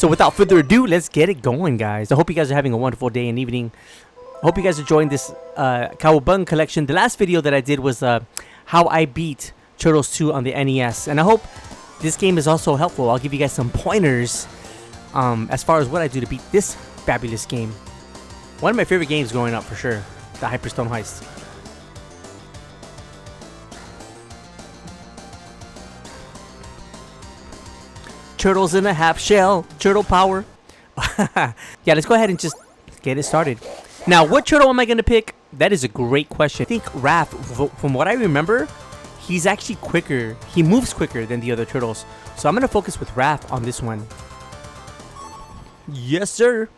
So without further ado, let's get it going, guys. I hope you guys are having a wonderful day and evening. I hope you guys are enjoying this Cowabunga collection. The last video that I did was how I beat Turtles 2 on the NES. And I hope this game is also helpful. I'll give you guys some pointers as far as what I do to beat this fabulous game. One of my favorite games growing up for sure. The Hyperstore Heist. Turtles in a half shell. Turtle power. Yeah, let's go ahead and just get it started. Now, what turtle am I going to pick? That is a great question. I think Raph, from what I remember, he's actually quicker. He moves quicker than the other turtles. So I'm going to focus with Raph on this one. Yes, sir.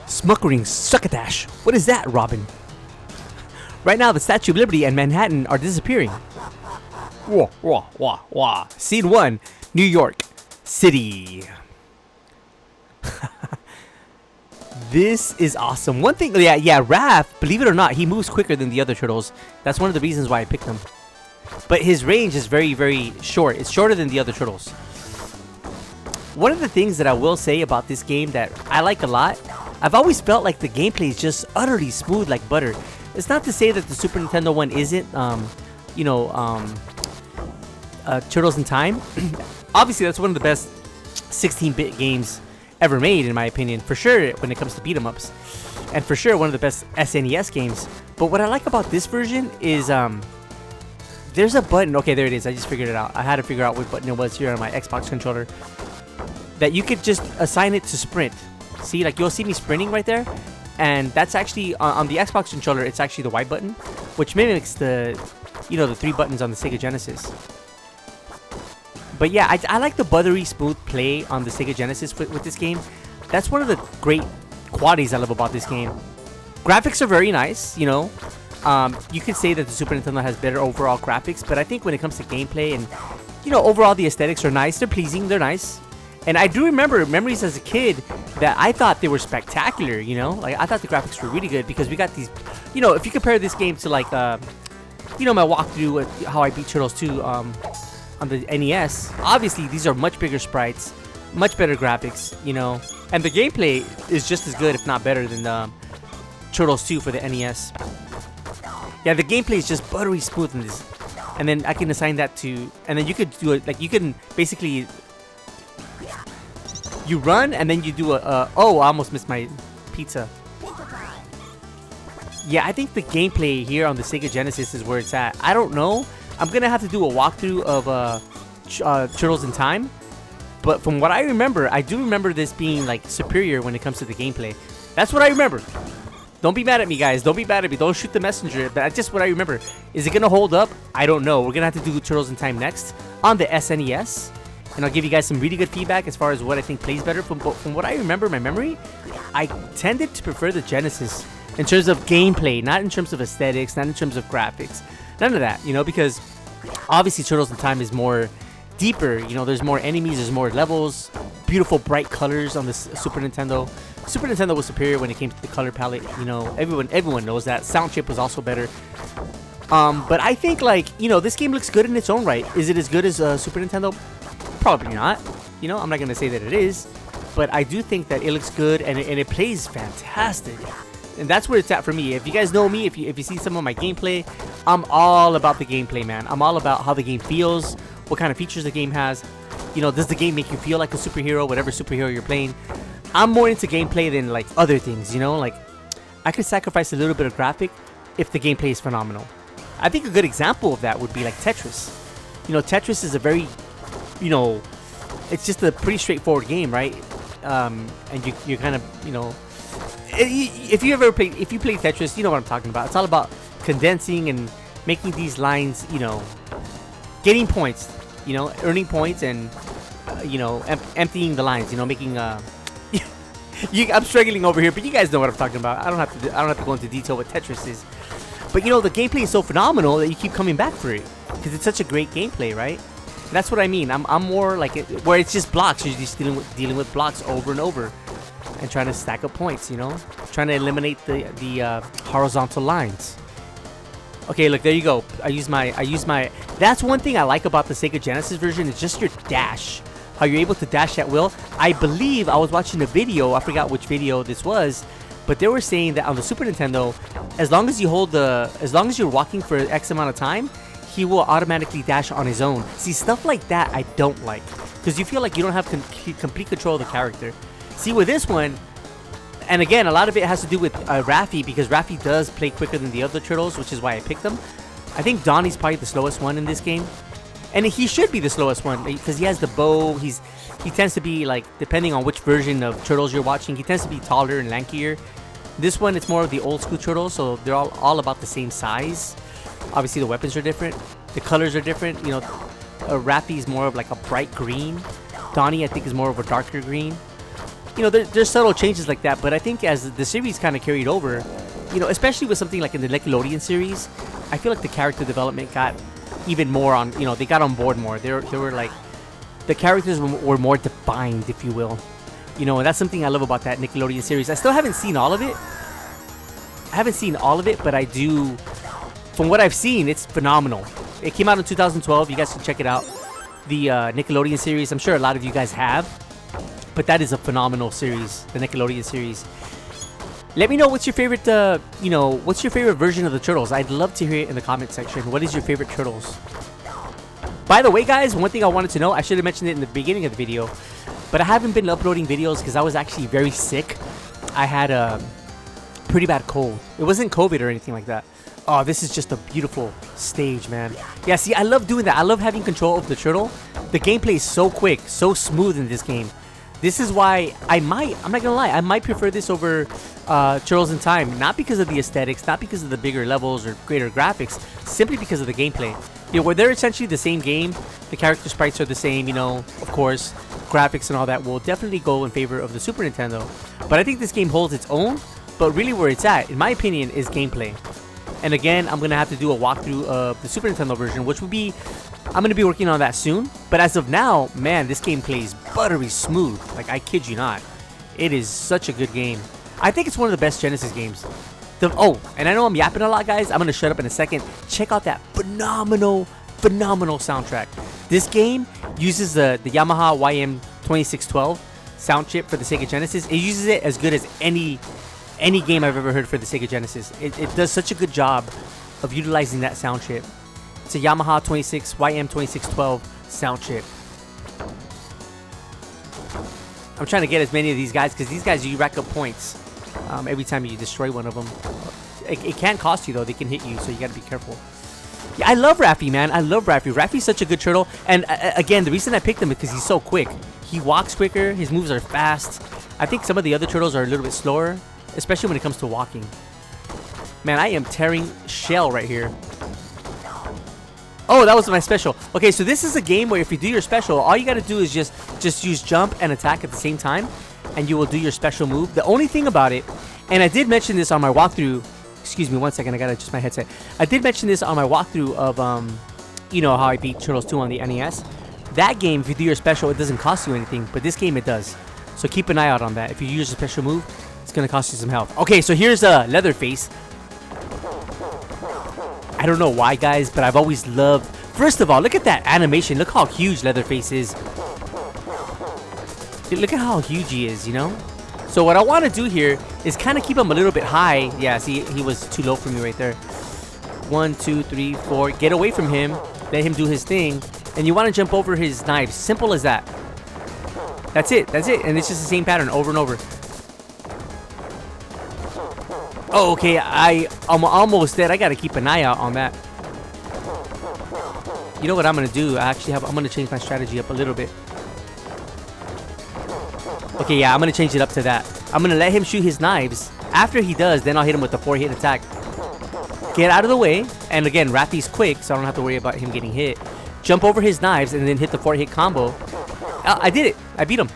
Smuckering Succotash. What is that, Robin? Right now, the Statue of Liberty and Manhattan are disappearing. Wah, wah, wah, wah. Scene 1, New York City. This is awesome. One thing, yeah, Raph, believe it or not, he moves quicker than the other turtles. That's one of the reasons why I picked him. But his range is very, very short. It's shorter than the other turtles. One of the things that I will say about this game that I like a lot, I've always felt like the gameplay is just utterly smooth like butter. It's not to say that the Super Nintendo one isn't, Turtles in Time. Obviously, that's one of the best 16-bit games ever made, in my opinion, for sure, when it comes to beat-em-ups. And for sure, one of the best SNES games. But what I like about this version is, there's a button. Okay, there it is. I just figured it out. I had to figure out what button it was here on my Xbox controller. That you could just assign it to sprint. See, like you'll see me sprinting right there, and that's actually on the Xbox controller. It's actually the Y button, which mimics the, the 3 buttons on the Sega Genesis. But yeah, I like the buttery smooth play on the Sega Genesis with this game. That's one of the great qualities I love about this game. Graphics are very nice, you could say that the Super Nintendo has better overall graphics, but I think when it comes to gameplay and, overall the aesthetics are nice. They're pleasing. They're nice. And I do remember memories as a kid that I thought they were spectacular, Like, I thought the graphics were really good because we got these, if you compare this game to, like, my walkthrough with how I beat Turtles 2 on the NES, obviously these are much bigger sprites, much better graphics, and the gameplay is just as good, if not better, than Turtles 2 for the NES. Yeah, the gameplay is just buttery smooth in this. And then I can assign that to, and then you could do it, like, you can basically... You run, and then you do oh, I almost missed my pizza. Yeah, I think the gameplay here on the Sega Genesis is where it's at. I don't know. I'm going to have to do a walkthrough of Turtles in Time. But from what I remember, I do remember this being, like, superior when it comes to the gameplay. That's what I remember. Don't be mad at me, guys. Don't be mad at me. Don't shoot the messenger. But that's just what I remember. Is it going to hold up? I don't know. We're going to have to do Turtles in Time next on the SNES. And I'll give you guys some really good feedback as far as what I think plays better. From what I remember, my memory, I tended to prefer the Genesis in terms of gameplay, not in terms of aesthetics, not in terms of graphics. None of that, because obviously Turtles in Time is more deeper. There's more enemies, there's more levels, beautiful bright colors on the Super Nintendo. Super Nintendo was superior when it came to the color palette. Everyone knows that. Sound chip was also better. But I think, like, this game looks good in its own right. Is it as good as Super Nintendo? Probably not. I'm not going to say that it is. But I do think that it looks good and it plays fantastic. And that's where it's at for me. If you guys know me, if you see some of my gameplay, I'm all about the gameplay, man. I'm all about how the game feels, what kind of features the game has. Does the game make you feel like a superhero, whatever superhero you're playing? I'm more into gameplay than, like, other things, Like, I could sacrifice a little bit of graphic if the gameplay is phenomenal. I think a good example of that would be, like, Tetris. Tetris is a very... it's just a pretty straightforward game, right? And you kind of, if you play Tetris, you know what I'm talking about. It's all about condensing and making these lines, getting points, earning points and, emptying the lines, making, I'm struggling over here, but you guys know what I'm talking about. I don't have to go into detail what Tetris is. But, the gameplay is so phenomenal that you keep coming back for it because it's such a great gameplay, right? That's what I mean. I'm more like it, where it's just blocks. You're just dealing with blocks over and over, and trying to stack up points. Trying trying to eliminate the horizontal lines. Okay, look, there you go. I use my. That's one thing I like about the Sega Genesis version is just your dash. How you're able to dash at will. I believe I was watching a video. I forgot which video this was, but they were saying that on the Super Nintendo, as long as you're walking for X amount of time, he will automatically dash on his own. See, stuff like that I don't like, because you feel like you don't have complete control of the character. See, with this one, and again, a lot of it has to do with Raffi, because Raffi does play quicker than the other turtles, which is why I picked him. I think Donnie's probably the slowest one in this game. And he should be the slowest one, because he has the bow. He tends to be, like, depending on which version of turtles you're watching, he tends to be taller and lankier. This one, it's more of the old school turtles, so they're all about the same size. Obviously, the weapons are different. The colors are different. You know, Raffi's more of like a bright green. Donnie, I think, is more of a darker green. You know, there's subtle changes like that, but I think as the series kind of carried over, you know, especially with something like in the Nickelodeon series, I feel like the character development got even more on, you know, they got on board more. They were like, the characters were more defined, if you will. You know, and that's something I love about that Nickelodeon series. I still haven't seen all of it. But I do, from what I've seen, it's phenomenal. It came out in 2012. You guys can check it out. The Nickelodeon series. I'm sure a lot of you guys have. But that is a phenomenal series, the Nickelodeon series. Let me know what's your favorite, what's your favorite version of the Turtles? I'd love to hear it in the comment section. What is your favorite Turtles? By the way, guys, one thing I wanted to know, I should have mentioned it in the beginning of the video, but I haven't been uploading videos because I was actually very sick. I had a pretty bad cold. It wasn't COVID or anything like that. Oh, this is just a beautiful stage, man. Yeah, see, I love doing that. I love having control of the turtle. The gameplay is so quick, so smooth in this game. This is why I'm not gonna lie, I might prefer this over Turtles in Time. Not because of the aesthetics, not because of the bigger levels or greater graphics, simply because of the gameplay. You know, where they're essentially the same game, the character sprites are the same, you know, of course, graphics and all that will definitely go in favor of the Super Nintendo. But I think this game holds its own, but really where it's at, in my opinion, is gameplay. And again, I'm gonna have to do a walkthrough of the Super Nintendo version, which will be, I'm gonna be working on that soon. But as of now, man, this game plays buttery smooth. Like, I kid you not. It is such a good game. I think it's one of the best Genesis games. And I know I'm yapping a lot, guys. I'm gonna shut up in a second. Check out that phenomenal soundtrack. This game uses the Yamaha YM2612 sound chip for the Sega Genesis. It uses it as good as any game I've ever heard for the Sega Genesis. It does such a good job of utilizing that sound chip. It's a Yamaha YM2612 sound chip. I'm trying to get as many of these guys, because these guys, you rack up points every time you destroy one of them. It can cost you, though. They can hit you, so you got to be careful. Yeah, I love Raffi, man. I love Raffi. Raffi's such a good turtle. And again, the reason I picked him is because he's so quick. He walks quicker. His moves are fast. I think some of the other turtles are a little bit slower, especially when it comes to walking. Man, I am tearing shell right here. Oh, that was my special. Okay, so this is a game where if you do your special, all you got to do is just use jump and attack at the same time, and you will do your special move. The only thing about it, and I did mention this on my walkthrough. Excuse me one second, I got to adjust my headset. I did mention this on my walkthrough of, you know, how I beat Turtles 2 on the NES. That game, if you do your special, it doesn't cost you anything, but this game it does. So keep an eye out on that. If you use a special move, it's going to cost you some health. Okay, so here's Leatherface. I don't know why, guys, but I've always loved... First of all, look at that animation. Look how huge Leatherface is. Dude, look at how huge he is, you know? So what I want to do here is kind of keep him a little bit high. Yeah, see, he was too low for me right there. 1, 2, 3, 4. Get away from him. Let him do his thing. And you want to jump over his knives. Simple as that. That's it. That's it. And it's just the same pattern over and over. Oh, okay, I'm almost dead. I gotta keep an eye out on that. You know what I'm gonna do? I'm gonna change my strategy up a little bit. Okay, yeah, I'm gonna change it up to that. I'm gonna let him shoot his knives. After he does, then I'll hit him with the 4-hit attack. Get out of the way. And again, Raffi's quick, so I don't have to worry about him getting hit. Jump over his knives and then hit the 4-hit combo. I did it. I beat him.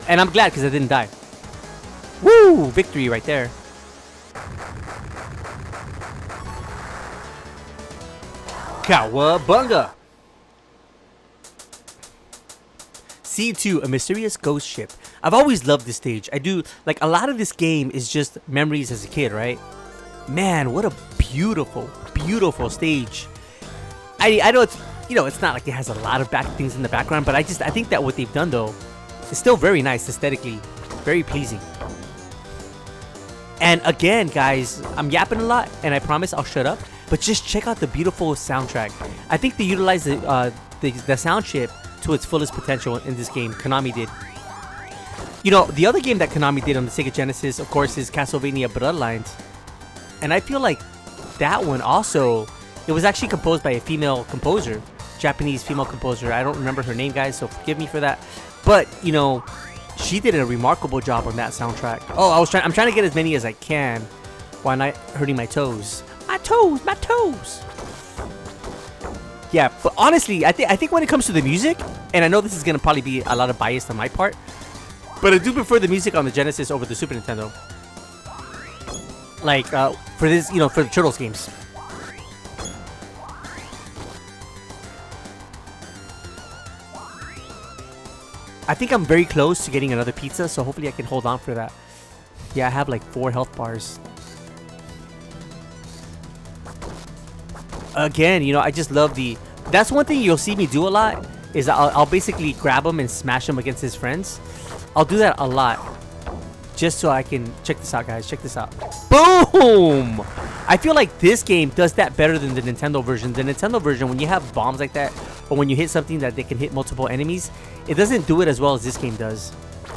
And I'm glad because I didn't die. Woo! Victory right there. Cowabunga! Scene 2, a mysterious ghost ship. I've always loved this stage. I do, like, a lot of this game is just memories as a kid, right? Man, what a beautiful, beautiful stage. I know it's, you know, it's not like it has a lot of things in the background, but I think that what they've done, though, is still very nice aesthetically. Very pleasing. And again, guys, I'm yapping a lot, and I promise I'll shut up. But just check out the beautiful soundtrack. I think they utilized the sound chip to its fullest potential in this game. Konami did. You know, the other game that Konami did on the Sega Genesis, of course, is Castlevania Bloodlines. And I feel like that one also, it was actually composed by a female composer. Japanese female composer. I don't remember her name, guys, so forgive me for that. But, you know, she did a remarkable job on that soundtrack. Oh, I'm trying to get as many as I can while not hurting my toes. My toes. Yeah, but honestly, I think when it comes to the music, and I know this is gonna probably be a lot of bias on my part, but I do prefer the music on the Genesis over the Super Nintendo. Like for this, you know, for the Turtles games. I think I'm very close to getting another pizza, so hopefully I can hold on for that. Yeah, I have like 4 health bars. Again, you know, I just love the... That's one thing you'll see me do a lot, is I'll basically grab him and smash him against his friends. I'll do that a lot. Just so I can... Check this out, guys. Check this out. Boom! I feel like this game does that better than the Nintendo version. The Nintendo version, when you have bombs like that, or when you hit something that they can hit multiple enemies, it doesn't do it as well as this game does.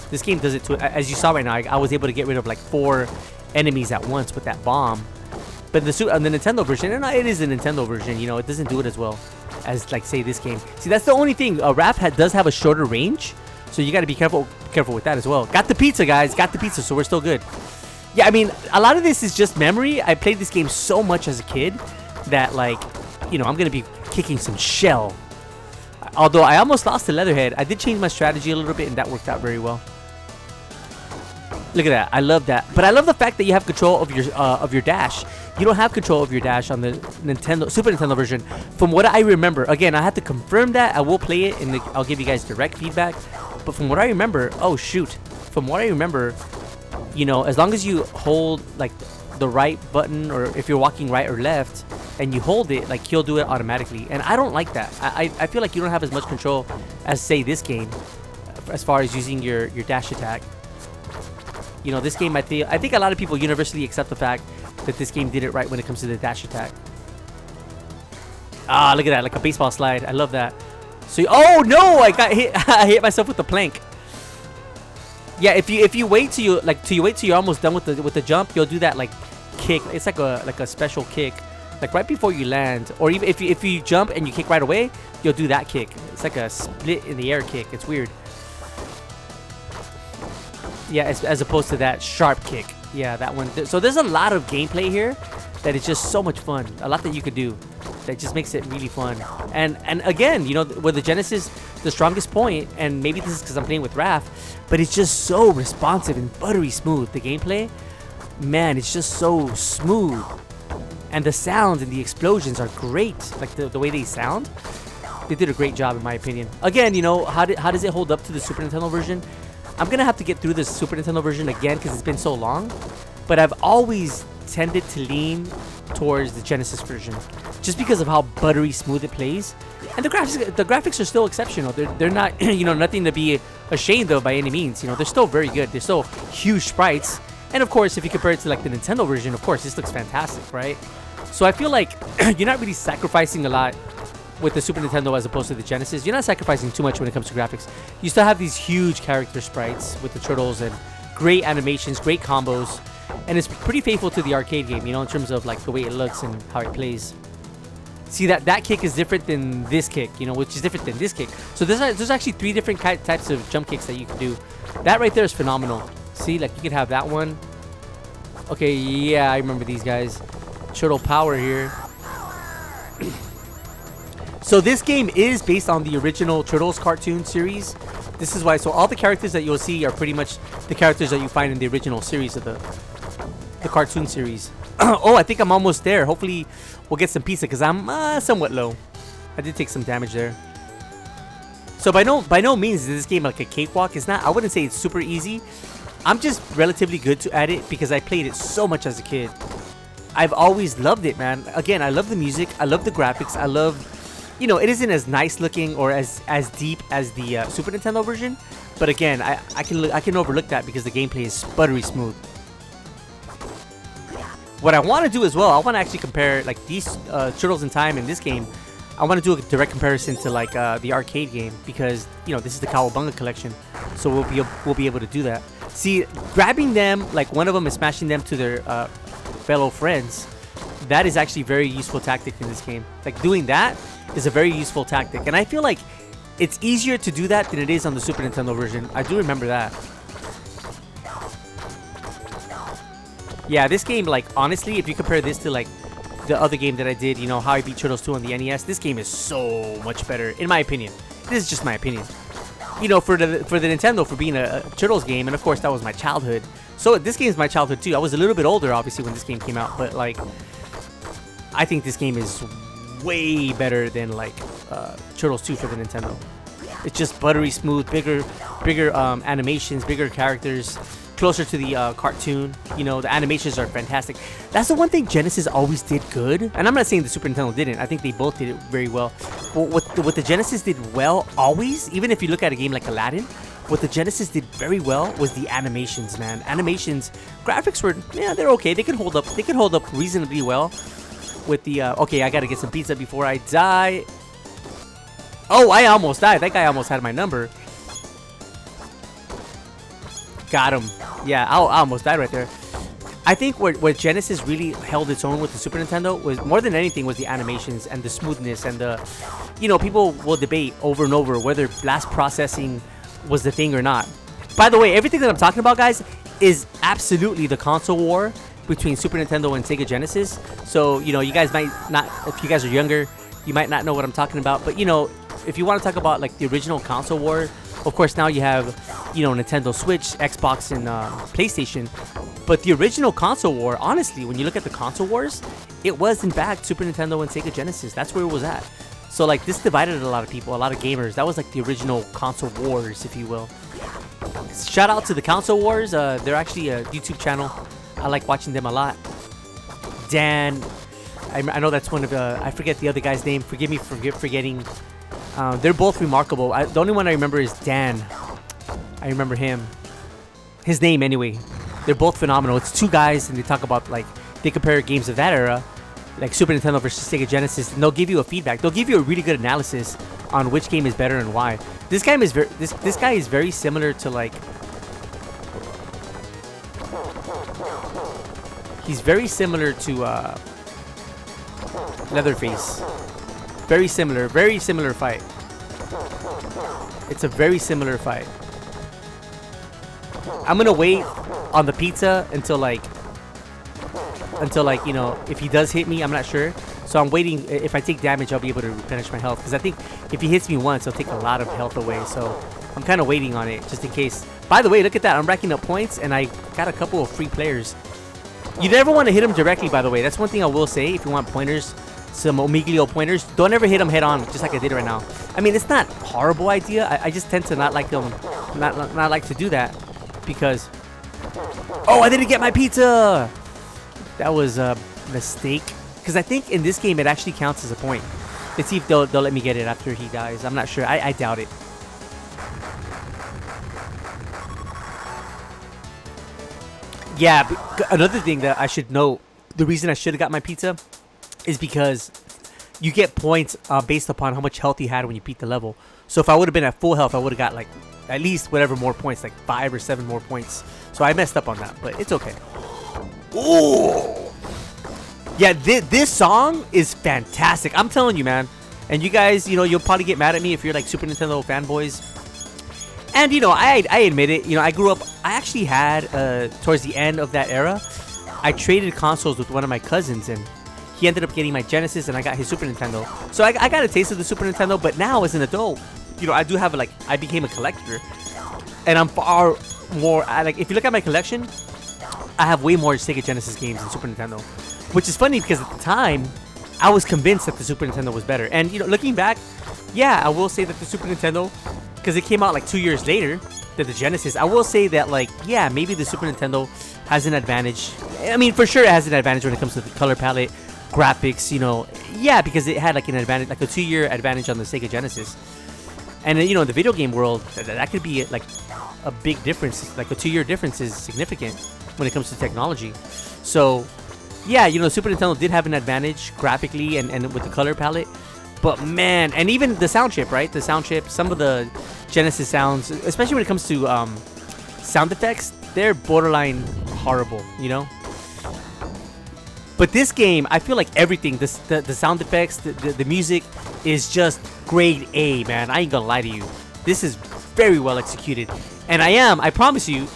This game does it too. As you saw right now, I was able to get rid of like 4 enemies at once with that bomb. But the Nintendo version, and it is the Nintendo version, you know, it doesn't do it as well as, like, say, this game. See, that's the only thing. Raph does have a shorter range, so you got to be careful with that as well. Got the pizza, guys. Got the pizza, so we're still good. Yeah, I mean, a lot of this is just memory. I played this game so much as a kid that, like, you know, I'm going to be kicking some shell. Although I almost lost to Leatherhead, I did change my strategy a little bit, and that worked out very well. Look at that. I love that. But I love the fact that you have control of your dash. You don't have control of your dash on the Super Nintendo version. From what I remember, again, I have to confirm that. I will play it, and I'll give you guys direct feedback. But from what I remember, oh shoot. From what I remember, you know, as long as you hold like the right button, or if you're walking right or left, and you hold it, like, he'll do it automatically. And I don't like that. I feel like you don't have as much control as, say, this game, as far as using your dash attack. You know, this game, I think a lot of people universally accept the fact that this game did it right when it comes to the dash attack. Ah, look at that, like a baseball slide. I love that. So, oh no, I got hit. I hit myself with the plank. Yeah, if you wait till you're almost done with the jump, you'll do that like kick. It's like a special kick, like right before you land, or even if you jump and you kick right away, you'll do that kick. It's like a split in the air kick. It's weird. Yeah, as opposed to that sharp kick. Yeah, that one. So there's a lot of gameplay here that is just so much fun. A lot that you could do that just makes it really fun. And again, you know, with the Genesis, the strongest point, and maybe this is because I'm playing with Raph, but it's just so responsive and buttery smooth. The gameplay, man, it's just so smooth. And the sounds and the explosions are great. Like the way they sound, they did a great job in my opinion. Again, you know, how does it hold up to the Super Nintendo version? I'm going to have to get through this Super Nintendo version again because it's been so long. But I've always tended to lean towards the Genesis version just because of how buttery smooth it plays. And the graphics are still exceptional. They're not, you know, nothing to be ashamed of by any means. You know, they're still very good. They're still huge sprites. And of course, if you compare it to like the Nintendo version, of course, this looks fantastic, right? So I feel like you're not really sacrificing a lot with the Super Nintendo as opposed to the Genesis. You're not sacrificing too much when it comes to graphics. You still have these huge character sprites with the turtles and great animations, great combos, and it's pretty faithful to the arcade game, you know, in terms of like the way it looks and how it plays. See, that kick is different than this kick, you know, which is different than this kick. So there's actually 3 different types of jump kicks that you can do. That right there is phenomenal. See, like you can have that one. Okay, yeah, I remember these guys. Turtle power here. So this game is based on the original Turtles cartoon series. This is why, so all the characters that you'll see are pretty much the characters that you find in the original series of the cartoon series. Oh, I think I'm almost there. Hopefully we'll get some pizza because I'm somewhat low. I did take some damage there. So by no means is this game like a cakewalk. It's not. I wouldn't say it's super easy. I'm just relatively good at it because I played it so much as a kid. I've always loved it, man. Again, I love the music. I love the graphics. I love, you know, it isn't as nice looking or as deep as the Super Nintendo version. But again, I can overlook that because the gameplay is buttery smooth. What I want to do as well, I want to actually compare like these Turtles in Time in this game. I want to do a direct comparison to like the arcade game because, you know, this is the Cowabunga collection, so we'll be able to do that. See, grabbing them, like one of them and smashing them to their fellow friends, that is actually a very useful tactic in this game. Like doing that is a very useful tactic, and I feel like it's easier to do that than it is on the Super Nintendo version. I do remember that. Yeah, this game, like honestly, if you compare this to like the other game that I did, you know, How I Beat Turtles 2 on the NES, this game is so much better, in my opinion. This is just my opinion. You know, for the Nintendo, for being a Turtles game, and of course that was my childhood. So this game is my childhood too. I was a little bit older, obviously, when this game came out, but like, I think this game is way better than like Turtles 2 for the Nintendo. It's just buttery smooth, bigger animations, bigger characters, closer to the cartoon. You know, the animations are fantastic. That's the one thing Genesis always did good, and I'm not saying the Super Nintendo didn't. I think they both did it very well. But what the Genesis did well always, even if you look at a game like Aladdin, what the Genesis did very well was the animations, man. Animations, graphics were, yeah, they're okay. They can hold up. They can hold up reasonably well. With the okay, I gotta get some pizza before I die. Oh, I almost died. That guy almost had my number. Got him. Yeah, I almost died right there. I think where Genesis really held its own with the Super Nintendo was, more than anything, was the animations and the smoothness and the, you know, people will debate over and over whether blast processing was the thing or not. By the way, everything that I'm talking about, guys, is absolutely the console war between Super Nintendo and Sega Genesis. So, you know, you guys might not, if you guys are younger, you might not know what I'm talking about. But, you know, if you want to talk about like the original console war, of course now you have, you know, Nintendo Switch, Xbox, and PlayStation. But the original console war, honestly, when you look at the console wars, it was in fact Super Nintendo and Sega Genesis. That's where it was at. So like this divided a lot of people, a lot of gamers. That was like the original console wars, if you will. Shout out to the console wars. They're actually a YouTube channel. I like watching them a lot. Dan, I know that's one of I forget the other guy's name. Forgive me for forgetting. They're both remarkable. The only one I remember is Dan. I remember him. His name, anyway. They're both phenomenal. It's two guys, and they talk about, like, they compare games of that era, like Super Nintendo versus Sega Genesis, and they'll give you a feedback. They'll give you a really good analysis on which game is better and why. This guy is this guy is very similar to, like, he's very similar to Leatherface. Very similar fight. It's a very similar fight. I'm gonna wait on the pizza until like, you know, if he does hit me, I'm not sure. So I'm waiting. If I take damage, I'll be able to replenish my health, because I think if he hits me once, he'll take a lot of health away. So I'm kind of waiting on it just in case. By the way, look at that. I'm racking up points, and I got a couple of free players. You never want to hit him directly, by the way. That's one thing I will say. If you want pointers, some Omeglio pointers, don't ever hit them head on, just like I did right now. I mean, it's not a horrible idea. I just tend to not like them, not like to do that, because, oh, I didn't get my pizza. That was a mistake, because I think in this game it actually counts as a point. Let's see if they'll let me get it after he dies. I'm not sure. I doubt it. Yeah, another thing that I should note, the reason I should have got my pizza is because you get points based upon how much health you had when you beat the level. So if I would have been at full health, I would have got like at least whatever more points, like 5 or 7 more points. So I messed up on that, but it's okay. Ooh. Yeah, this song is fantastic. I'm telling you, man. And you guys, you know, you'll probably get mad at me if you're like Super Nintendo fanboys. And, you know, I admit it. You know, I grew up, I actually had, towards the end of that era, I traded consoles with one of my cousins, and he ended up getting my Genesis, and I got his Super Nintendo. So I got a taste of the Super Nintendo, but now as an adult, you know, I do have, like, I became a collector. And I'm far more, like, if you look at my collection, I have way more Sega Genesis games than Super Nintendo. Which is funny, because at the time, I was convinced that the Super Nintendo was better. And, you know, looking back, yeah, I will say that the Super Nintendo, because it came out like 2 years later than the Genesis, I will say that, like, yeah, maybe the Super Nintendo has an advantage. I mean, for sure it has an advantage when it comes to the color palette, graphics, you know. Yeah, because it had like an advantage, like a 2-year advantage on the Sega Genesis. And you know, in the video game world, that could be like a big difference. Like a 2-year difference is significant when it comes to technology. So yeah, you know, Super Nintendo did have an advantage graphically and with the color palette. But man, and even the sound chip, right? The sound chip, some of the Genesis sounds, especially when it comes to sound effects, they're borderline horrible, you know? But this game, I feel like everything, the sound effects, the music is just grade A, man. I ain't gonna lie to you. This is very well executed. And I promise you,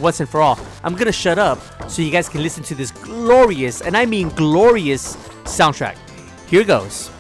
once and for all, I'm gonna shut up so you guys can listen to this glorious, and I mean glorious, soundtrack. Here goes.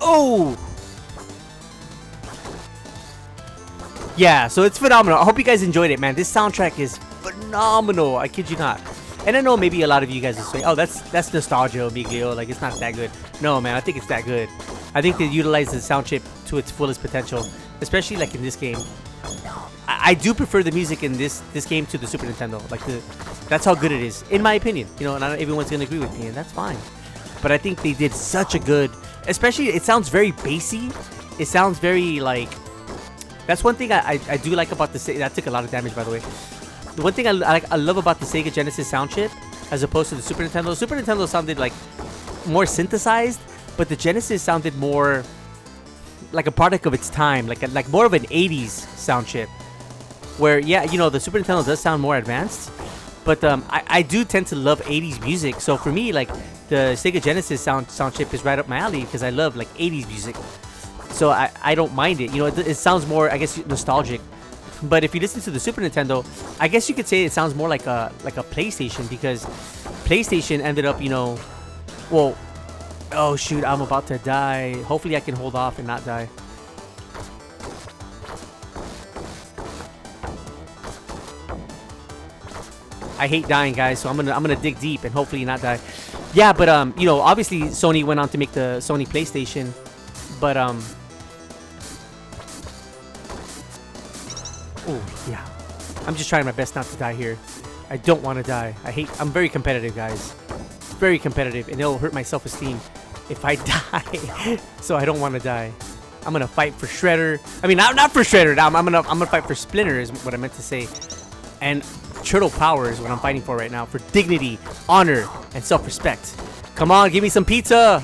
Oh! Yeah, so it's phenomenal. I hope you guys enjoyed it, man. This soundtrack is phenomenal. I kid you not. And I know maybe a lot of you guys will say, oh, that's nostalgia, Miglio. Like, it's not that good. No, man, I think it's that good. I think they utilize the sound chip to its fullest potential, especially like in this game. I do prefer the music in this game to the Super Nintendo. Like, that's how good it is, in my opinion. You know, not everyone's gonna agree with me, and that's fine. But I think they did such a good, especially it sounds very bassy. It sounds very like. That's one thing I do like about the Sega. That took a lot of damage, by the way. The one thing I love about the Sega Genesis sound chip, as opposed to the Super Nintendo. Super Nintendo sounded like more synthesized, but the Genesis sounded more like a product of its time, like more of an 80s sound chip. Where, yeah, you know, the Super Nintendo does sound more advanced, but I do tend to love 80s music. So for me, like, the Sega Genesis sound chip is right up my alley because I love, like, 80s music. So I don't mind it. You know, it sounds more, I guess, nostalgic. But if you listen to the Super Nintendo, I guess you could say it sounds more like a PlayStation, because PlayStation ended up, you know, well, oh shoot, I'm about to die. Hopefully I can hold off and not die. I hate dying, guys, so I'm gonna dig deep and hopefully not die. Yeah, but you know, obviously Sony went on to make the Sony PlayStation, but oh yeah, I'm just trying my best not to die here. I don't want to die. I'm very competitive, guys. Very competitive, and it'll hurt my self-esteem if I die. So I don't want to die. I'm gonna fight for Shredder. I mean, not for Shredder. I'm gonna fight for Splinter, is what I meant to say. And Turtle Power is what I'm fighting for right now. For dignity, honor, and self-respect. Come on, give me some pizza.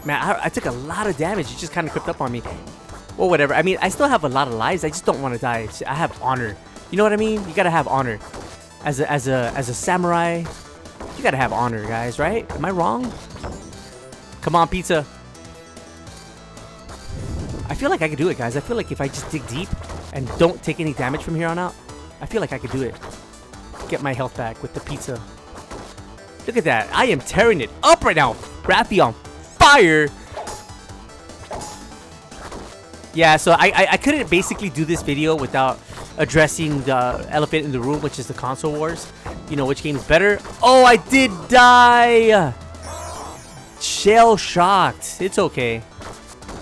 Man, I took a lot of damage. It just kind of crept up on me. Well, whatever. I mean, I still have a lot of lives. I just don't want to die. I have honor. You know what I mean? You gotta have honor. As a samurai, you gotta have honor, guys. Right? Am I wrong? Come on, pizza. I feel like I could do it, guys. I feel like if I just dig deep and don't take any damage from here on out, I feel like I could do it. Get my health back with the pizza. Look at that. I am tearing it up right now. Raffi on fire. Yeah, so I couldn't basically do this video without addressing the elephant in the room, which is the console wars. You know, which game is better? Oh, I did die. Shell shocked. It's okay.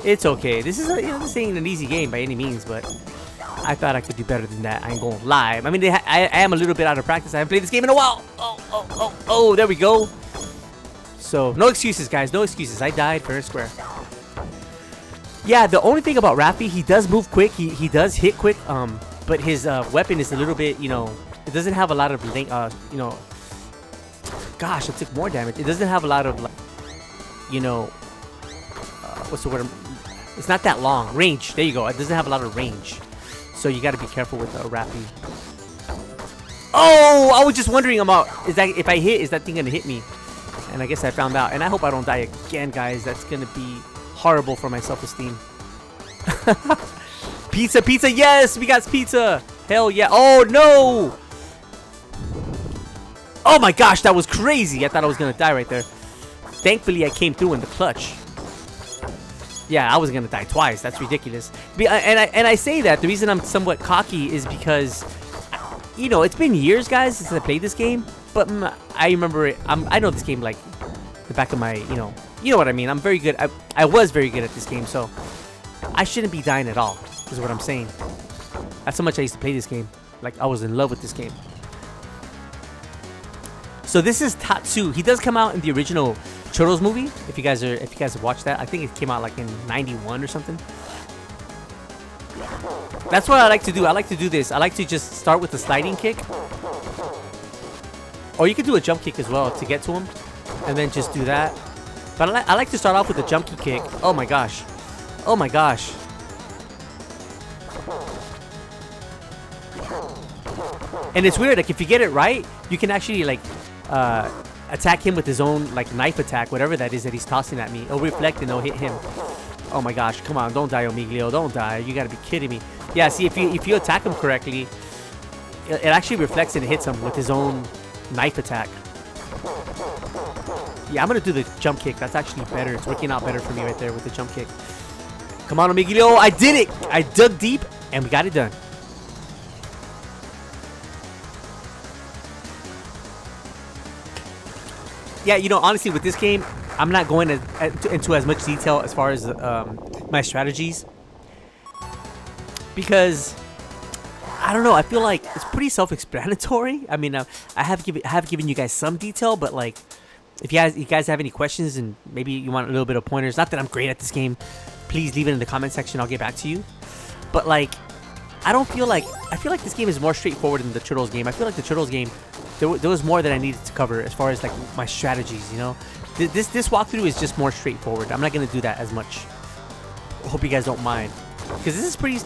It's okay. This is this ain't an easy game by any means, but I thought I could do better than that. I ain't gonna lie. I mean, I am a little bit out of practice. I haven't played this game in a while. Oh, there we go. So, no excuses, guys. No excuses. I died fair and square. Yeah, the only thing about Raffi, he does move quick. He does hit quick. But his weapon is a little bit, you know, it doesn't have a lot of, you know, gosh, it took more damage. It doesn't have a lot of, like, you know, what's the word? It's not that long. Range. There you go. It doesn't have a lot of range. So you got to be careful with wrapping. Oh, I was just wondering about, is that if I hit, is that thing gonna hit me? And I guess I found out. And I hope I don't die again, guys. That's gonna be horrible for my self-esteem. Pizza, pizza, yes, we got pizza. Hell yeah. Oh no. Oh my gosh, that was crazy. I thought I was gonna die right there. Thankfully, I came through in the clutch. Yeah, I was gonna die twice. That's ridiculous. And I say that the reason I'm somewhat cocky is because, you know, it's been years, guys, since I played this game. But I remember it. I know this game like the back of my, you know what I mean. I'm very good. I was very good at this game, so I shouldn't be dying at all. Is what I'm saying. That's how much I used to play this game. Like I was in love with this game. So this is Tatsu. He does come out in the original Turtles movie. If you guys have watched that, I think it came out like in '91 or something. That's what I like to do. I like to do this. I like to just start with the sliding kick. Or you could do a jump kick as well to get to him. And then just do that. But I like to start off with a jump kick. Oh my gosh. Oh my gosh. And it's weird. Like if you get it right, you can actually like attack him with his own like knife attack. Whatever that is that he's tossing at me. It'll reflect and it'll hit him. Oh my gosh. Come on. Don't die, Omiglio. Don't die. You gotta be kidding me. Yeah, see, if you attack him correctly, it actually reflects and hits him with his own knife attack. Yeah, I'm gonna do the jump kick. That's actually better. It's working out better for me right there with the jump kick. Come on, Omiglio. I did it. I dug deep and we got it done. Yeah, you know, honestly, with this game, I'm not going into as much detail as far as my strategies. Because I don't know, I feel like it's pretty self-explanatory. I mean, I have given you guys some detail, but like, if you guys have any questions and maybe you want a little bit of pointers, not that I'm great at this game, please leave it in the comment section. I'll get back to you. But like, I feel like this game is more straightforward than the Turtles game. I feel like the Turtles game, there was more that I needed to cover as far as like my strategies. You know, this walkthrough is just more straightforward. I'm not gonna do that as much. I hope you guys don't mind, because this is pretty.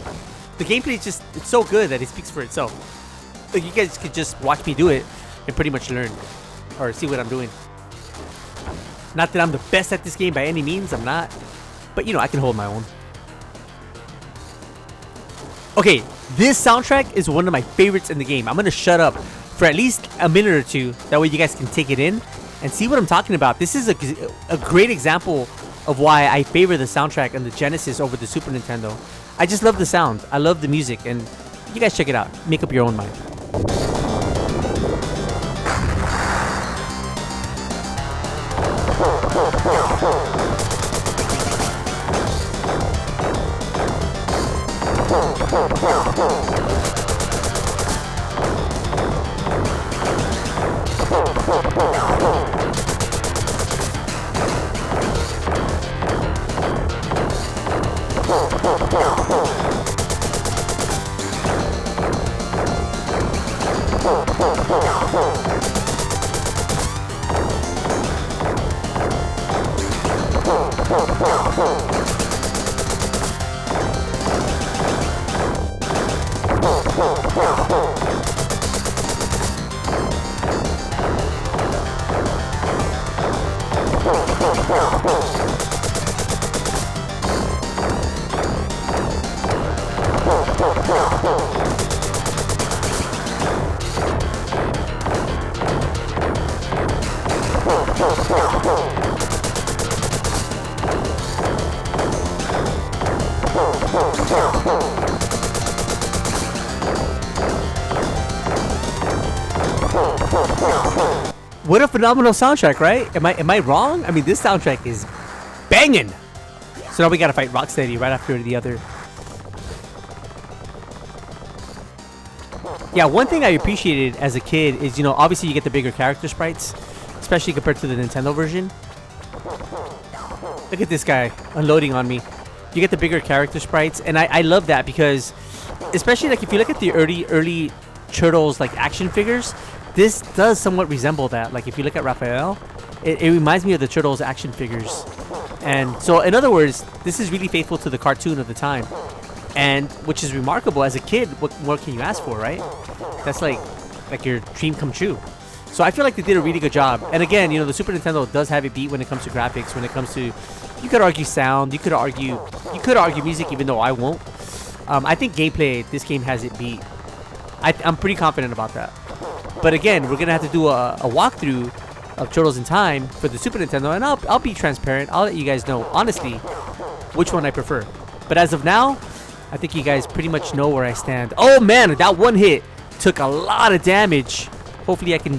The gameplay is just, it's so good that it speaks for itself. Like, you guys could just watch me do it and pretty much learn or see what I'm doing. Not that I'm the best at this game by any means, I'm not. But you know, I can hold my own. Okay, this soundtrack is one of my favorites in the game. I'm gonna shut up for at least a minute or two. That way you guys can take it in and see what I'm talking about. This is a great example of why I favor the soundtrack on the Genesis over the Super Nintendo. I just love the sound. I love the music, and you guys check it out. Make up your own mind. What a phenomenal soundtrack, right? Am I wrong? I mean, this soundtrack is banging. So now we gotta fight Rocksteady right after the other. Yeah, one thing I appreciated as a kid is, you know, obviously you get the bigger character sprites, especially compared to the Nintendo version. Look at this guy unloading on me. You get the bigger character sprites, and I love that because, especially like if you look at the early Turtles like action figures, this does somewhat resemble that. Like if you look at Raphael, it reminds me of the Turtles action figures. And so in other words, this is really faithful to the cartoon of the time. And which is remarkable. As a kid, what more can you ask for, right? That's like your dream come true. So I feel like they did a really good job. And again, you know, the Super Nintendo does have it beat when it comes to graphics, when it comes to, you could argue sound, you could argue music, even though I won't. I think gameplay, this game has it beat. I'm pretty confident about that. But again, we're gonna have to do a walkthrough of Turtles in Time for the Super Nintendo, and I'll be transparent. I'll let you guys know honestly which one I prefer. But as of now, I think you guys pretty much know where I stand. Oh man, that one hit took a lot of damage. Hopefully I can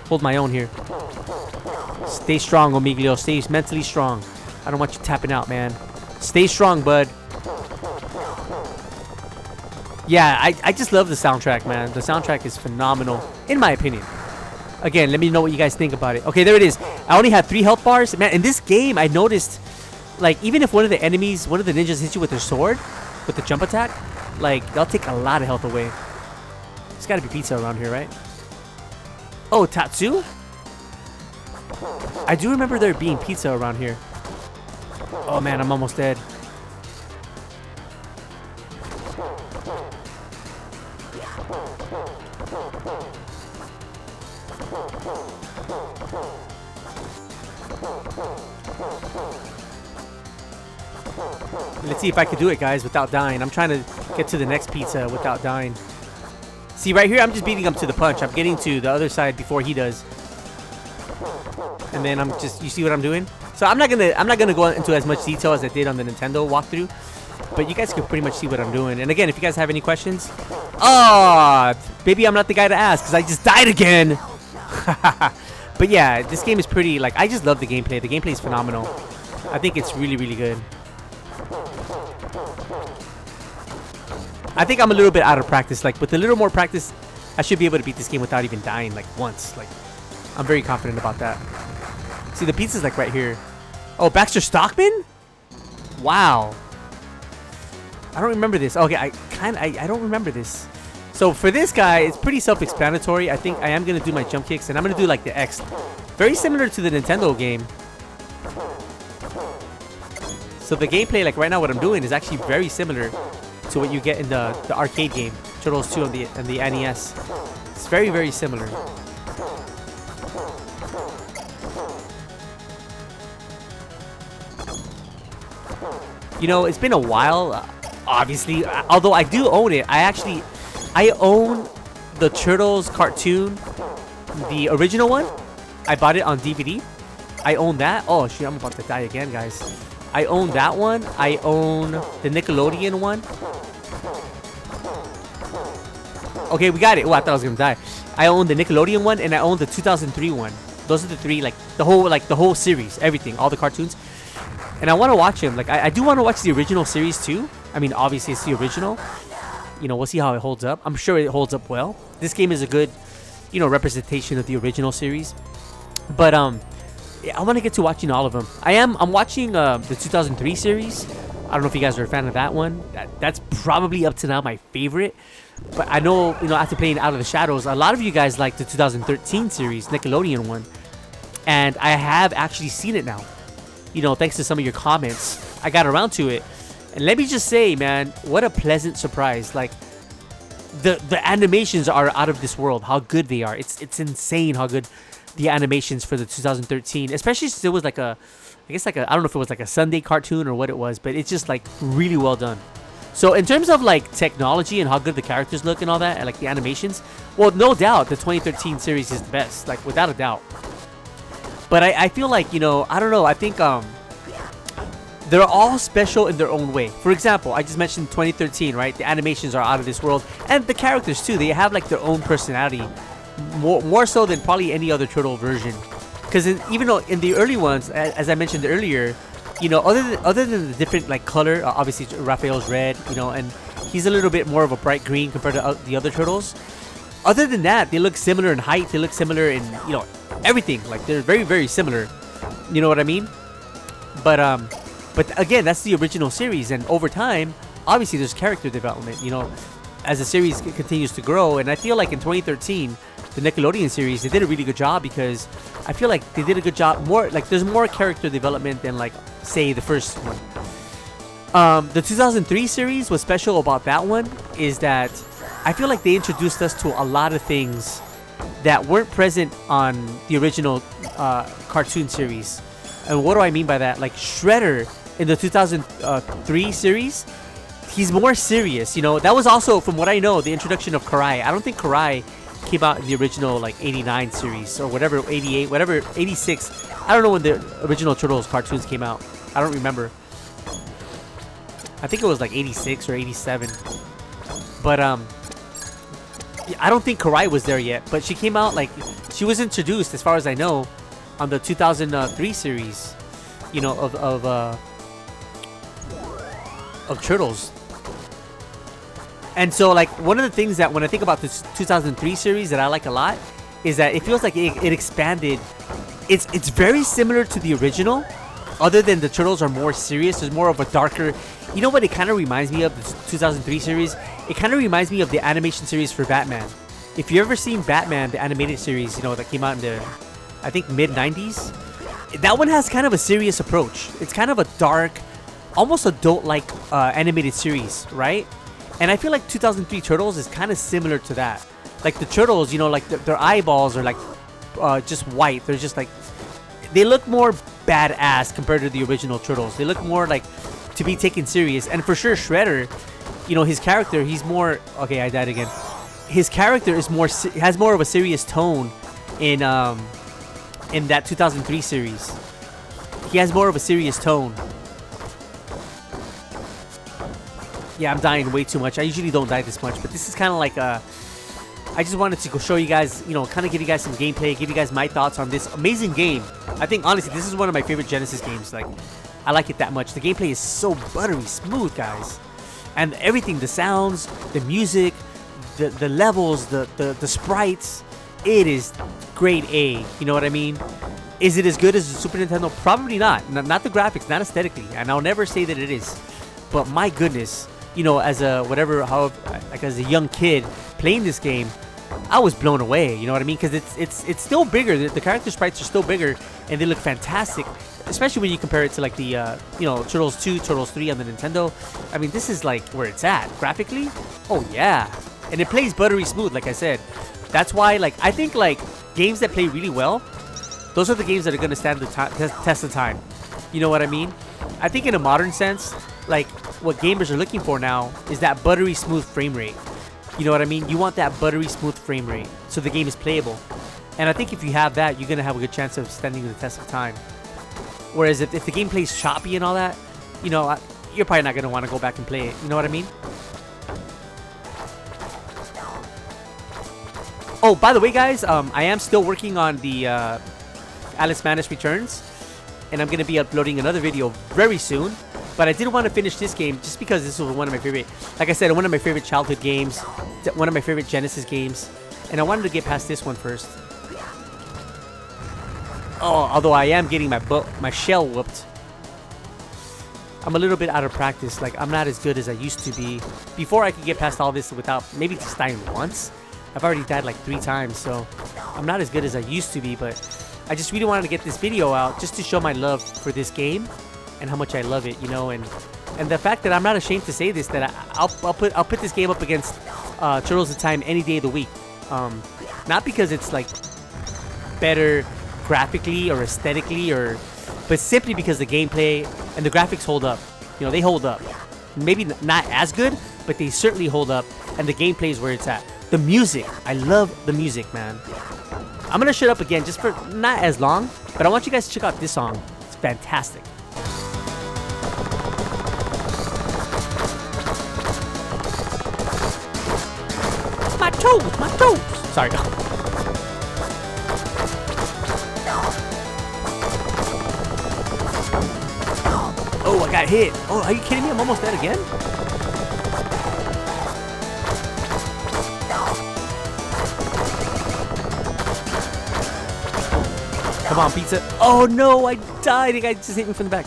hold my own here. Stay strong, Omiglio. Stay mentally strong. I don't want you tapping out, man. Stay strong, bud. Yeah, I just love the soundtrack, man. The soundtrack is phenomenal, in my opinion. Again, let me know what you guys think about it. Okay, there it is. I only had 3 health bars. Man, in this game, I noticed, like, even if one of the enemies, one of the ninjas hits you with their sword, with the jump attack, like, they'll take a lot of health away. There's gotta be pizza around here, right? Oh, Tatsu? I do remember there being pizza around here. Oh man, I'm almost dead. Let's see if I can do it, guys, without dying. I'm trying to get to the next pizza without dying. See, right here, I'm just beating him to the punch. I'm getting to the other side before he does. And then I'm just, you see what I'm doing? So I'm not gonna go into as much detail as I did on the Nintendo walkthrough, but you guys can pretty much see what I'm doing. And again, if you guys have any questions, maybe I'm not the guy to ask because I just died again. But yeah, this game is pretty, like, I just love the gameplay. The gameplay is phenomenal. I think it's really, really good. I think I'm a little bit out of practice. Like, with a little more practice, I should be able to beat this game without even dying, like, once. Like, I'm very confident about that. See, the pizza's, like, right here. Oh, Baxter Stockman? Wow. I don't remember this. Okay, I don't remember this. So, for this guy, it's pretty self-explanatory. I think I am going to do my jump kicks, and I'm going to do, like, the X. Very similar to the Nintendo game. So, the gameplay, like, right now, what I'm doing is actually very similar to what you get in the arcade game, Turtles 2 on the NES. It's very, very similar. You know, it's been a while, obviously, although I do own it. I own the Turtles cartoon, the original one. I bought it on DVD. I own that. Oh, shit, I'm about to die again, guys. I own that one. I own the Nickelodeon one. Okay, we got it. Oh, I thought I was gonna die. I own the Nickelodeon one, and I own the 2003 one. Those are the 3, like the whole series, everything, all the cartoons. And I want to watch them. Like, I do want to watch the original series too. I mean, obviously it's the original. You know, we'll see how it holds up. I'm sure it holds up well. This game is a good, you know, representation of the original series. But yeah, I want to get to watching all of them. I'm watching the 2003 series. I don't know if you guys are a fan of that one. That's probably up to now my favorite. But I know, you know, after playing Out of the Shadows, a lot of you guys like the 2013 series, Nickelodeon one. And I have actually seen it now. You know, thanks to some of your comments, I got around to it. And let me just say, man, what a pleasant surprise. Like, the animations are out of this world, how good they are. It's insane how good the animations for the 2013, especially since it was like I don't know if it was like a Sunday cartoon or what it was, but it's just like really well done. So in terms of like technology and how good the characters look and all that, and like the animations, well, no doubt the 2013 series is the best, like without a doubt. But I feel like, you know, I don't know, I think they're all special in their own way. For example, I just mentioned 2013, right? The animations are out of this world, and the characters too. They have like their own personality, more so than probably any other Turtle version. Because even though in the early ones, as I mentioned earlier, you know, other than the different like color, obviously Raphael's red, you know, and he's a little bit more of a bright green compared to the other Turtles. Other than that, they look similar in height. They look similar in, you know, everything. Like, they're very, very similar. You know what I mean? But again, that's the original series, and over time, obviously, there's character development. You know, as the series continues to grow, and I feel like in 2013, the Nickelodeon series, they did a really good job because I feel like they did a good job. More like there's more character development than like say the first one. The 2003 series, what's special about that one is that I feel like they introduced us to a lot of things that weren't present on the original cartoon series. And what do I mean by that? Like Shredder in the 2003 series, he's more serious. You know, that was also, from what I know, the introduction of Karai. I don't think Karai came out in the original like 89 series or whatever, 88, whatever, 86. I don't know when the original Turtles cartoons came out. I don't remember. I think it was like 86 or 87. But I don't think Karai was there yet. But she came out, like, she was introduced, as far as I know, on the 2003 series, you know, of Turtles. And so, like, one of the things that when I think about this 2003 series that I like a lot is that it feels like it expanded. It's very similar to the original, other than the Turtles are more serious. There's more of a darker. You know what it kind of reminds me of, the 2003 series? It kind of reminds me of the animation series for Batman. If you've ever seen Batman, the animated series, you know, that came out in the, I think, mid-90s, that one has kind of a serious approach. It's kind of a dark, almost adult-like animated series, right? And I feel like 2003 Turtles is kind of similar to that. Like the Turtles, you know, like their eyeballs are like just white. They're just like, they look more badass compared to the original Turtles. They look more like to be taken serious. And for sure, Shredder, you know, his character, he's more, okay, I died again. His character is more, has more of a serious tone in that 2003 series. He has more of a serious tone. Yeah, I'm dying way too much. I usually don't die this much, but this is kind of like a, I just wanted to go show you guys, you know, kind of give you guys some gameplay, give you guys my thoughts on this amazing game. I think, honestly, this is one of my favorite Genesis games. Like, I like it that much. The gameplay is so buttery smooth, guys. And everything, the sounds, the music, the levels, the sprites, it is grade A. You know what I mean? Is it as good as the Super Nintendo? Probably not. Not the graphics, not aesthetically. And I'll never say that it is. But my goodness, you know, as a whatever, however, like as a young kid playing this game, I was blown away. You know what I mean? Because it's still bigger. The character sprites are still bigger, and they look fantastic. Especially when you compare it to like the you know, Turtles 2, Turtles 3 on the Nintendo. I mean, this is like where it's at graphically. Oh yeah, and it plays buttery smooth, like I said. That's why, like, I think like games that play really well, those are the games that are gonna stand the test of time. You know what I mean? I think in a modern sense, like, what gamers are looking for now is that buttery smooth frame rate. You know what I mean? You want that buttery smooth frame rate so the game is playable. And I think if you have that, you're going to have a good chance of standing the test of time. Whereas if the game plays choppy and all that, you know, you're probably not going to want to go back and play it. You know what I mean? Oh, by the way, guys, I am still working on the Alice Madness Returns. And I'm going to be uploading another video very soon. But I did want to finish this game just because this was one of my favorite, like I said, one of my favorite childhood games, one of my favorite Genesis games, and I wanted to get past this one first. Oh, although I am getting my shell whooped. I'm a little bit out of practice. Like, I'm not as good as I used to be. Before I could get past all this without maybe just dying once. I've already died like 3 times, so I'm not as good as I used to be, but I just really wanted to get this video out just to show my love for this game. And how much I love it, you know, and the fact that I'm not ashamed to say this, that I'll put this game up against Turtles in Time any day of the week. Not because it's like better graphically or aesthetically, but simply because the gameplay and the graphics hold up. You know, they hold up. Maybe not as good, but they certainly hold up, and the gameplay is where it's at. The music, I love the music, man. I'm gonna shut up again just for not as long, but I want you guys to check out this song. It's fantastic. My toes! Sorry. Oh, I got hit. Oh, are you kidding me? I'm almost dead again? Come on, pizza. Oh, no, I died. The guy just hit me from the back.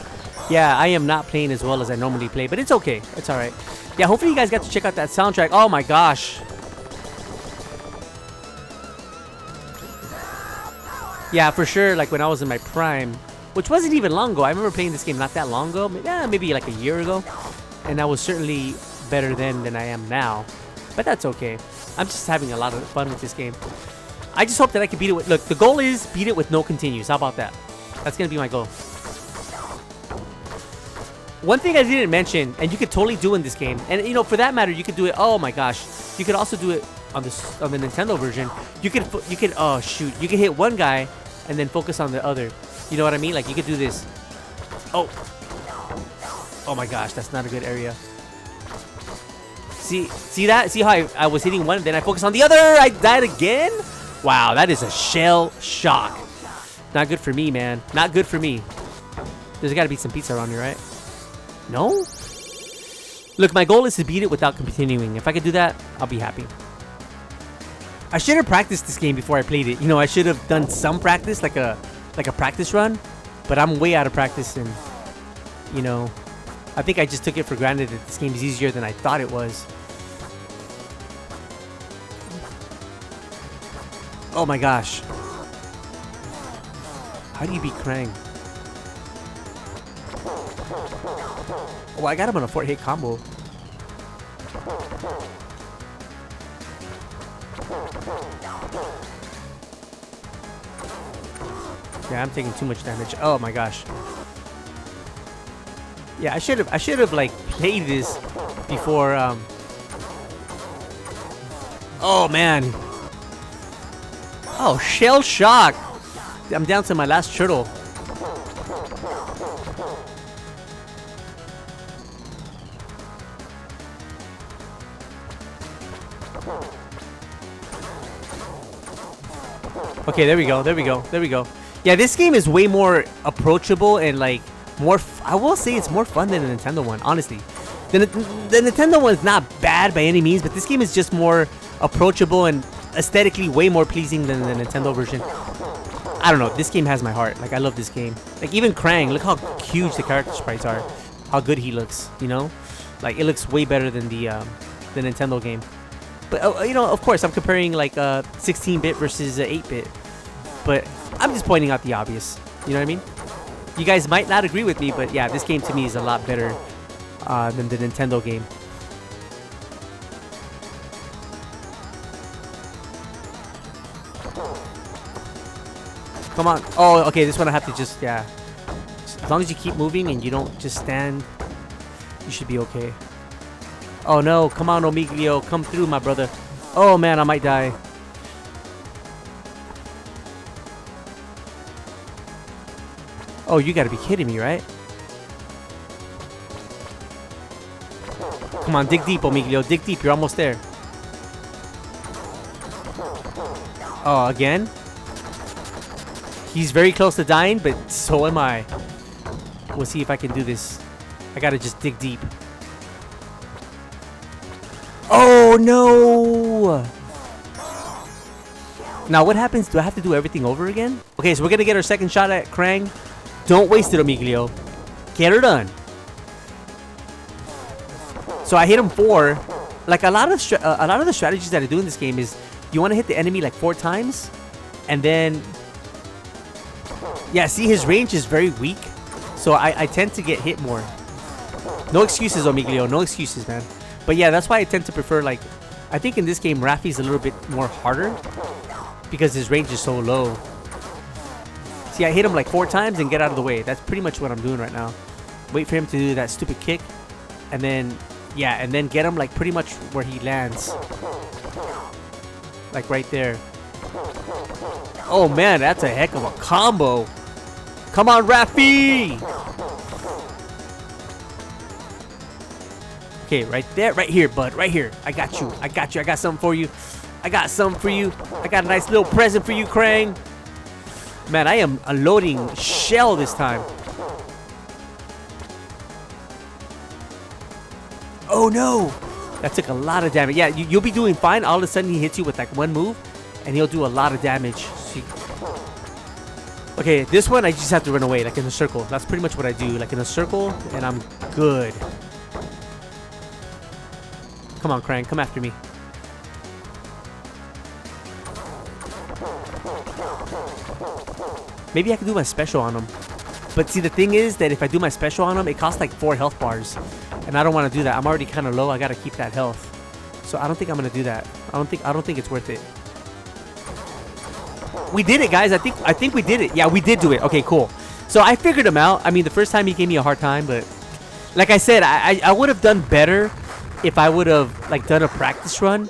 Yeah, I am not playing as well as I normally play, but it's okay. It's all right. Yeah, hopefully you guys got to check out that soundtrack. Oh, my gosh. Yeah, for sure, like when I was in my prime, which wasn't even long ago. I remember playing this game not that long ago. Maybe like a year ago. and I was certainly better then than I am now. But that's okay. I'm just having a lot of fun with this game. I just hope that I can beat it with... Look, the goal is beat it with no continues. How about that? That's going to be my goal. One thing I didn't mention, and you could totally do in this game, and, you know, for that matter, you could do it... Oh, my gosh. You could also do it on the Nintendo version. You could... Oh, shoot. You could hit one guy and then focus on the other. You know what I mean? Like, you could do this. Oh. Oh, my gosh. That's not a good area. See that? See how I was hitting one, then I focused on the other? I died again? Wow, that is a shell shock. Not good for me, man. Not good for me. There's got to be some pizza around here, right? No? Look, my goal is to beat it without continuing. If I could do that, I'll be happy. I should have practiced this game before I played it. You know, I should have done some practice, like a practice run. But I'm way out of practice, and, you know, I think I just took it for granted that this game is easier than I thought it was. Oh my gosh. How do you beat Krang? Oh, I got him on a 4-hit combo. Yeah, I'm taking too much damage. Oh my gosh. Yeah, I should have like played this before. Oh man. Oh, shell shock. I'm down to my last turtle. Okay, there we go. There we go. There we go. Yeah, this game is way more approachable and like more. I will say it's more fun than the Nintendo one, honestly. The Nintendo one is not bad by any means, but this game is just more approachable and aesthetically way more pleasing than the Nintendo version. I don't know. This game has my heart. Like, I love this game. Like, even Krang, look how huge the character sprites are. How good he looks, you know? Like, it looks way better than the Nintendo game. But, you know, of course, I'm comparing, like, 16-bit versus 8-bit. But I'm just pointing out the obvious. You know what I mean? You guys might not agree with me, but, yeah, this game to me is a lot better than the Nintendo game. Come on. Oh, okay. This one I have to just, yeah. As long as you keep moving and you don't just stand, you should be okay. Oh, no. Come on, Omiglio. Come through, my brother. Oh, man. I might die. Oh, you gotta be kidding me, right? Come on. Dig deep, Omiglio. Dig deep. You're almost there. Oh, again? He's very close to dying, but so am I. We'll see if I can do this. I gotta just dig deep. Oh, no! Now, what happens? Do I have to do everything over again? Okay, so we're gonna get our second shot at Krang. Don't waste it, Omiglio. Get her done. So I hit him 4. Like, a lot of the strategies that I do in this game is you want to hit the enemy like 4 times, and then... Yeah, see, his range is very weak, so I tend to get hit more. No excuses, Omiglio. No excuses, man. But yeah, that's why I tend to prefer, like... I think in this game, Raffi's a little bit more harder because his range is so low. See, I hit him like 4 times and get out of the way. That's pretty much what I'm doing right now. Wait for him to do that stupid kick, and then... Yeah, and then get him like pretty much where he lands. Like right there. Oh man, that's a heck of a combo. Come on, Raffi! Okay, right there, right here, bud, right here. I got you, I got you, I got something for you. I got something for you. I got a nice little present for you, Krang. Man, I am unloading shell this time. Oh no! That took a lot of damage. Yeah, you'll be doing fine. All of a sudden he hits you with like one move and he'll do a lot of damage. Okay, this one I just have to run away, like in a circle. That's pretty much what I do, like in a circle, and I'm good. Come on, Krang, come after me. Maybe I can do my special on him. But see, the thing is that if I do my special on him, it costs like 4 health bars. and I don't want to do that. I'm already kind of low. I gotta keep that health, so I don't think I'm gonna do that. I don't think it's worth it. We did it, guys. I think we did it. Yeah, we did do it. Okay, cool. So I figured him out. I mean, the first time he gave me a hard time, but like I said, I would have done better if I would have like done a practice run,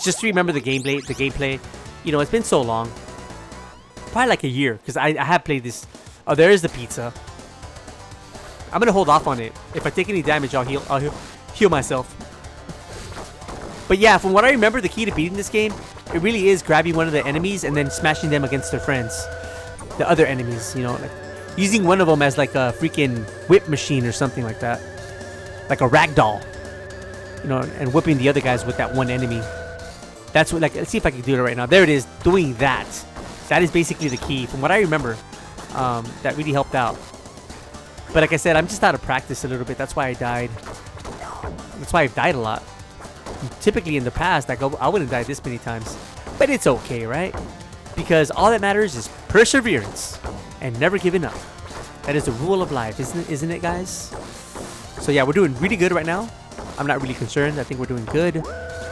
just to remember the gameplay. You know, it's been so long. Probably like a year, because I have played this. Oh, there is the pizza. I'm gonna hold off on it. If I take any damage, I'll heal myself. But yeah, from what I remember, the key to beating this game, it really is grabbing one of the enemies and then smashing them against their friends, the other enemies. You know, like using one of them as like a freaking whip machine or something like that, like a rag doll. You know, and whipping the other guys with that one enemy. That's what. Like, let's see if I can do it right now. There it is. Doing that. That is basically the key, from what I remember. That really helped out. But like I said, I'm just out of practice a little bit. That's why I died. That's why I've died a lot. Typically in the past, like, I wouldn't die this many times. But it's okay, right? Because all that matters is perseverance and never giving up. That is the rule of life, isn't it, guys? So yeah, we're doing really good right now. I'm not really concerned. I think we're doing good.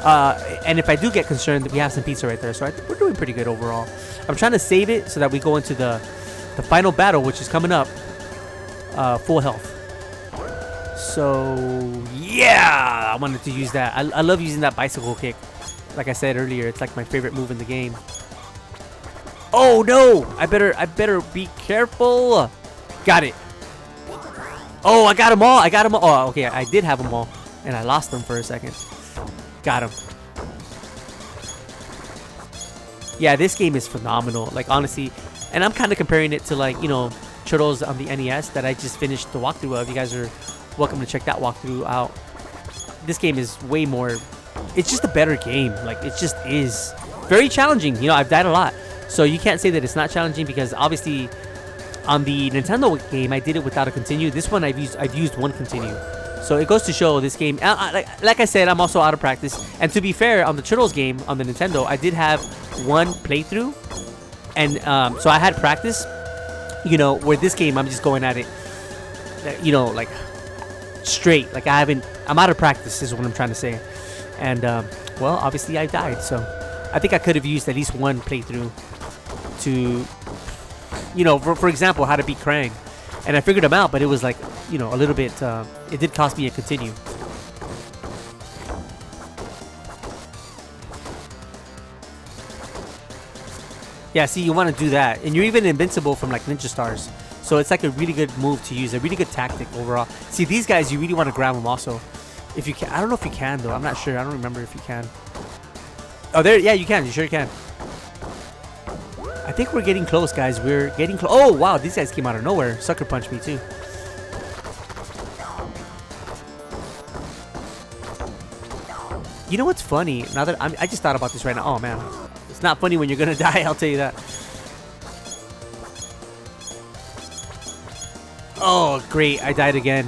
And if I do get concerned, we have some pizza right there. So I think we're doing pretty good overall. I'm trying to save it so that we go into the final battle, which is coming up. Full health. So yeah, I wanted to use that. I love using that bicycle kick. Like I said earlier, it's like my favorite move in the game. Oh no! I better be careful. Got it. Oh, I got them all. Oh, okay, I did have them all, and I lost them for a second. Got him. Yeah, this game is phenomenal. Like, honestly, and I'm kind of comparing it to, like, you know, Turtles on the NES that I just finished the walkthrough of. You guys are welcome to check that walkthrough out. This game is way more. It's just a better game. Like, it just is very challenging. You know, I've died a lot, so you can't say that it's not challenging, because obviously on the Nintendo game I did it without a continue. This one I've used one continue. So it goes to show this game, like I said, I'm also out of practice. And to be fair, on the Turtles game on the Nintendo, I did have one playthrough. And so I had practice, you know, where this game, I'm just going at it, you know, like straight. Like I'm out of practice is what I'm trying to say. And, well, obviously I died. So I think I could have used at least one playthrough to, you know, for example, how to beat Krang. And I figured him out, but it was like, you know, a little bit, it did cost me a continue. Yeah, see, you want to do that. And you're even invincible from, like, ninja stars. So it's like a really good move to use, a really good tactic overall. See, these guys, you really want to grab them also. If you can. I don't know if you can, though. I'm not sure. I don't remember if you can. Oh, there. Yeah, you can. You sure can. I think we're getting close, guys. We're getting close. Oh, wow. These guys came out of nowhere. Sucker punched me, too. You know what's funny? Now that I just thought about this right now. Oh, man. It's not funny when you're going to die. I'll tell you that. Oh, great. I died again.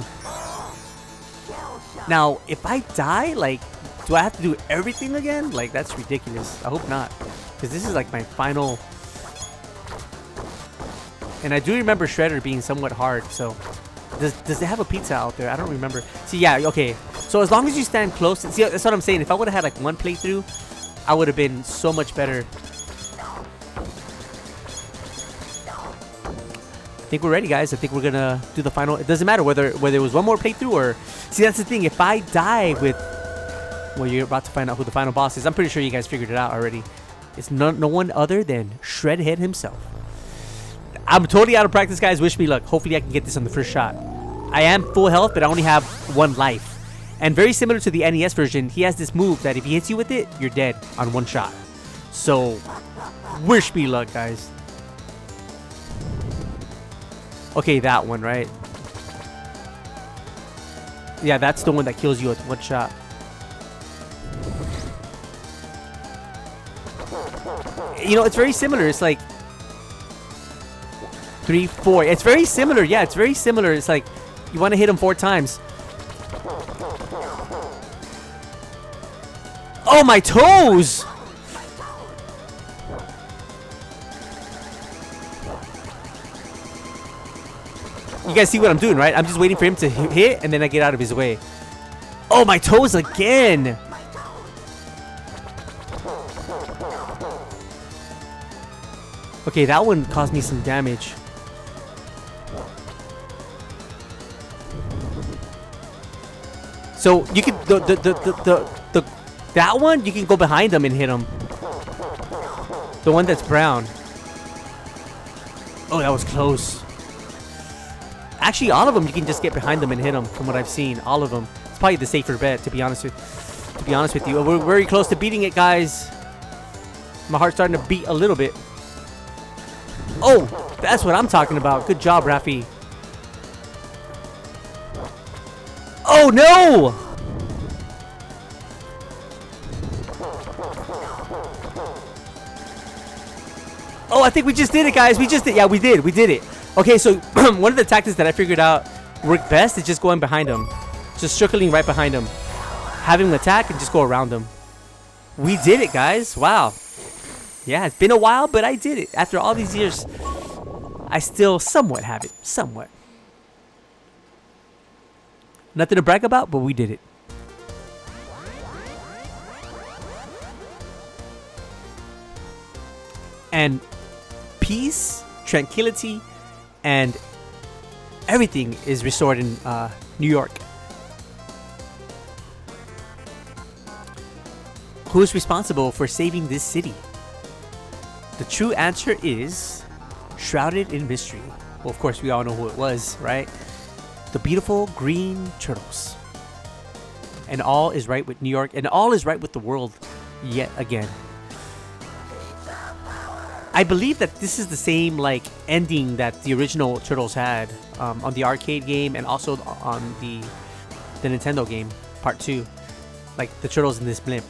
Now, if I die, like, do I have to do everything again? Like, that's ridiculous. I hope not. Because this is, like, my final... And I do remember Shredder being somewhat hard, so... Does it have a pizza out there? I don't remember. See, yeah, okay. So as long as you stand close... See, that's what I'm saying. If I would have had, like, one playthrough, I would have been so much better. I think we're ready, guys. I think we're gonna do the final... It doesn't matter whether it was one more playthrough or... See, that's the thing. If I die with... Well, you're about to find out who the final boss is. I'm pretty sure you guys figured it out already. It's no one other than Shredhead himself. I'm totally out of practice, guys. Wish me luck. Hopefully I can get this on the first shot. I am full health, but I only have one life. And very similar to the NES version, he has this move that if he hits you with it, you're dead on one shot. So, wish me luck, guys. Okay, that one, right? Yeah, that's the one that kills you with one shot. You know, it's very similar. It's like 3, 4. It's very similar. Yeah, it's very similar. It's like you want to hit him 4 times. Oh, my toes! You guys see what I'm doing, right? I'm just waiting for him to hit, and then I get out of his way. Oh, my toes again. Okay, that one caused me some damage. So you can that one you can go behind them and hit them. The one that's brown. Oh, that was close. Actually, all of them you can just get behind them and hit them. From what I've seen, all of them. It's probably the safer bet, to be honest with you. We're very close to beating it, guys. My heart's starting to beat a little bit. Oh, that's what I'm talking about. Good job, Rafi. Oh, no! Oh, I think we just did it, guys. We just did. Yeah, we did. We did it. Okay, so one of the tactics that I figured out worked best is just going behind him. Just circling right behind him. Having him attack and just go around him. We did it, guys. Wow. Yeah, it's been a while, but I did it. After all these years, I still somewhat have it. Somewhat. Nothing to brag about, but we did it. And peace, tranquility, and everything is restored in New York. Who is responsible for saving this city? The true answer is shrouded in mystery. Well, of course, we all know who it was, right? The beautiful green turtles. And all is right with New York, and all is right with the world yet again. I believe that this is the same like ending that the original Turtles had on the arcade game and also on the Nintendo game, Part 2. Like the Turtles in this blimp.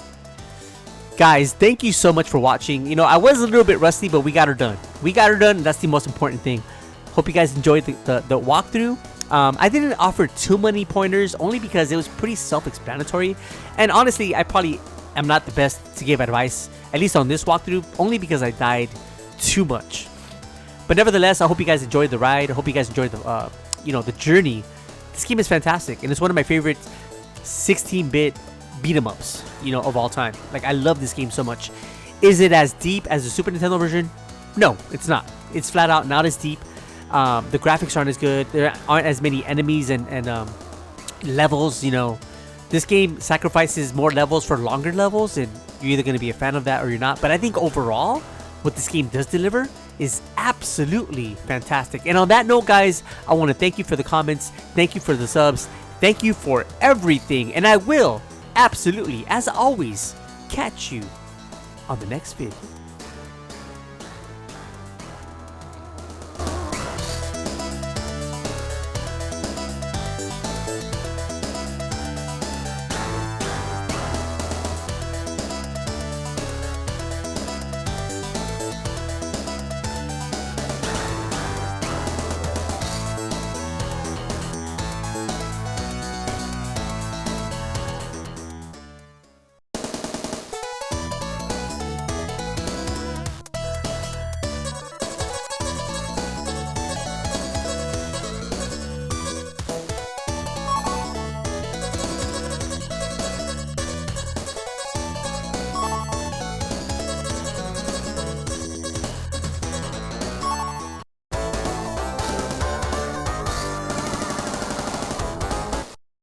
Guys, thank you so much for watching. You know, I was a little bit rusty, but we got her done. We got her done, and that's the most important thing. Hope you guys enjoyed the walkthrough. I didn't offer too many pointers, only because it was pretty self-explanatory. And honestly, I probably am not the best to give advice, at least on this walkthrough, only because I died too much. But nevertheless, I hope you guys enjoyed the ride. I hope you guys enjoyed the, the journey. This game is fantastic, and it's one of my favorite 16-bit beat-em-ups, of all time. Like, I love this game so much. Is it as deep as the Super Nintendo version? No, it's not. It's flat out not as deep. The graphics aren't as good. There aren't as many enemies and levels. This game sacrifices more levels for longer levels, and you're either going to be a fan of that or you're not. But I think overall, what this game does deliver is absolutely fantastic. And on that note, guys, I want to thank you for the comments. Thank you for the subs. Thank you for everything. And I will absolutely, as always, catch you on the next video.